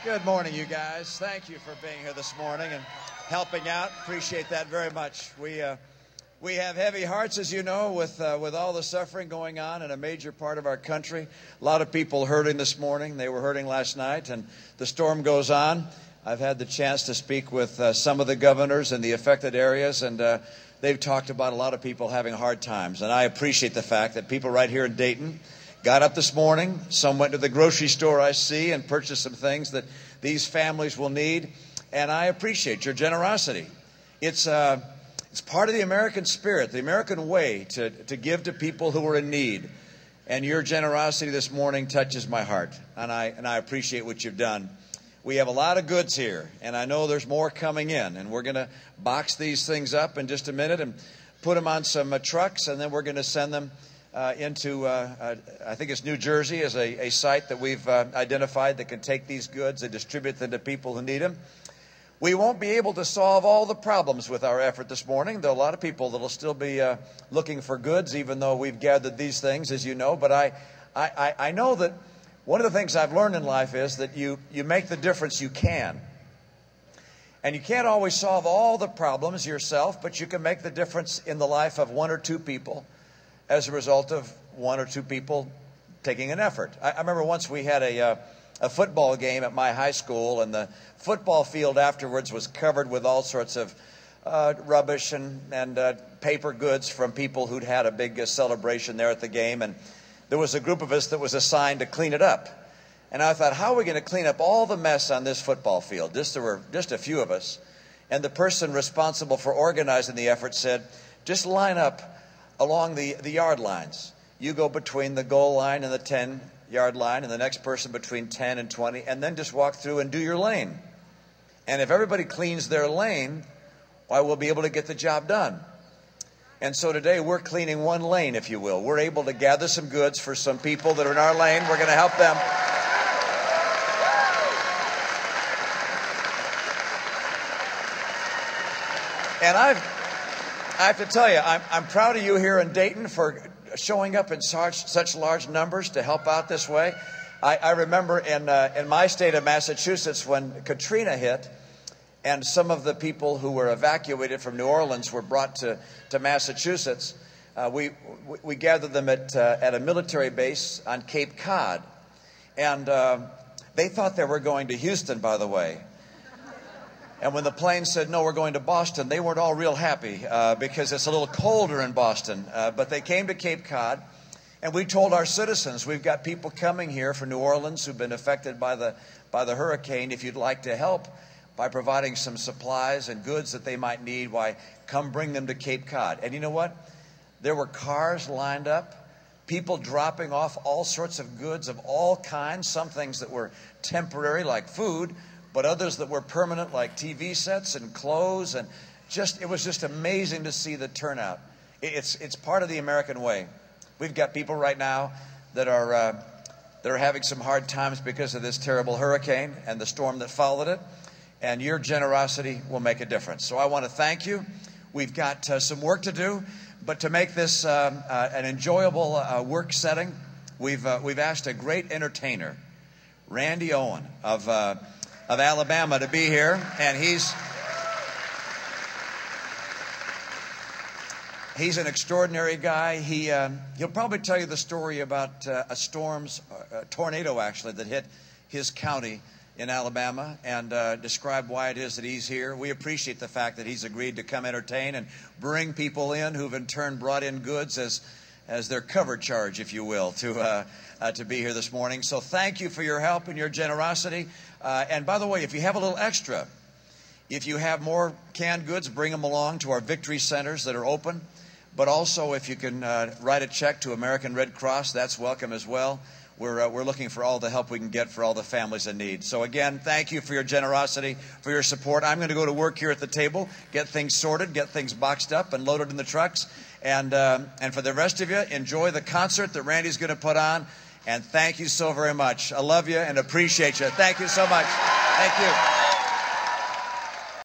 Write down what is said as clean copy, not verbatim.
Good morning, you guys. Thank you for being here this morning and helping out. Appreciate that very much. We have heavy hearts, as you know, with all the suffering going on in a major part of our country. A lot of people hurting this morning. They were hurting last night, and the storm goes on. I've had the chance to speak with some of the governors in the affected areas, and they've talked about a lot of people having hard times. And I appreciate the fact that people right here in Dayton got up this morning. Some went to the grocery store, I see, and purchased some things that these families will need. And I appreciate your generosity. It's part of the American spirit, the American way to give to people who are in need. And your generosity this morning touches my heart. And I appreciate what you've done. We have a lot of goods here, and I know there's more coming in. And we're going to box these things up in just a minute and put them on some trucks, and then we're going to send them into, I think it's New Jersey, as a site that we've identified that can take these goods and distribute them to people who need them. We won't be able to solve all the problems with our effort this morning. There are a lot of people that will still be looking for goods, even though we've gathered these things, as you know. But I know that one of the things I've learned in life is that you make the difference you can. And you can't always solve all the problems yourself, but you can make the difference in the life of one or two people as a result of one or two people taking an effort. I remember once we had a football game at my high school, and the football field afterwards was covered with all sorts of rubbish and paper goods from people who'd had a big celebration there at the game. And there was a group of us that was assigned to clean it up. And I thought, how are we going to clean up all the mess on this football field? There were just a few of us. And the person responsible for organizing the effort said, just line up along the yard lines. You go between the goal line and the 10-yard line, and the next person between 10 and 20, and then just walk through and do your lane. And if everybody cleans their lane, why, we'll be able to get the job done. And so today we're cleaning one lane, if you will. We're able to gather some goods for some people that are in our lane. We're going to help them. And I have to tell you, I'm proud of you here in Dayton for showing up in such large numbers to help out this way. I remember in my state of Massachusetts when Katrina hit, and some of the people who were evacuated from New Orleans were brought to Massachusetts. We gathered them at a military base on Cape Cod, and they thought they were going to Houston, by the way. And when the plane said, no, we're going to Boston, they weren't all real happy because it's a little colder in Boston. But they came to Cape Cod, and we told our citizens, we've got people coming here from New Orleans who've been affected by the hurricane. If you'd like to help by providing some supplies and goods that they might need, why, come bring them to Cape Cod. And you know what? There were cars lined up, people dropping off all sorts of goods of all kinds, some things that were temporary like food, but others that were permanent like TV sets and clothes. And it was just amazing to see the turnout. It's part of the American way. We've got people right now that are having some hard times because of this terrible hurricane and the storm that followed it. And your generosity will make a difference. So I want to thank you. We've got some work to do, but to make this an enjoyable work setting, we've asked a great entertainer, Randy Owen of Alabama, to be here, and he's an extraordinary guy. He'll probably tell you the story about a tornado actually that hit his county in Alabama, and describe why it is that he's here. We appreciate the fact that he's agreed to come entertain and bring people in who've in turn brought in goods as their cover charge, if you will, to be here this morning. So thank you for your help and your generosity. And by the way, if you have a little extra, if you have more canned goods, bring them along to our victory centers that are open. But also, if you can write a check to American Red Cross, that's welcome as well. We're looking for all the help we can get for all the families in need. So again, thank you for your generosity, for your support. I'm going to go to work here at the table, get things sorted, get things boxed up and loaded in the trucks. And for the rest of you, enjoy the concert that Randy's going to put on. And thank you so very much. I love you and appreciate you. Thank you so much. Thank you.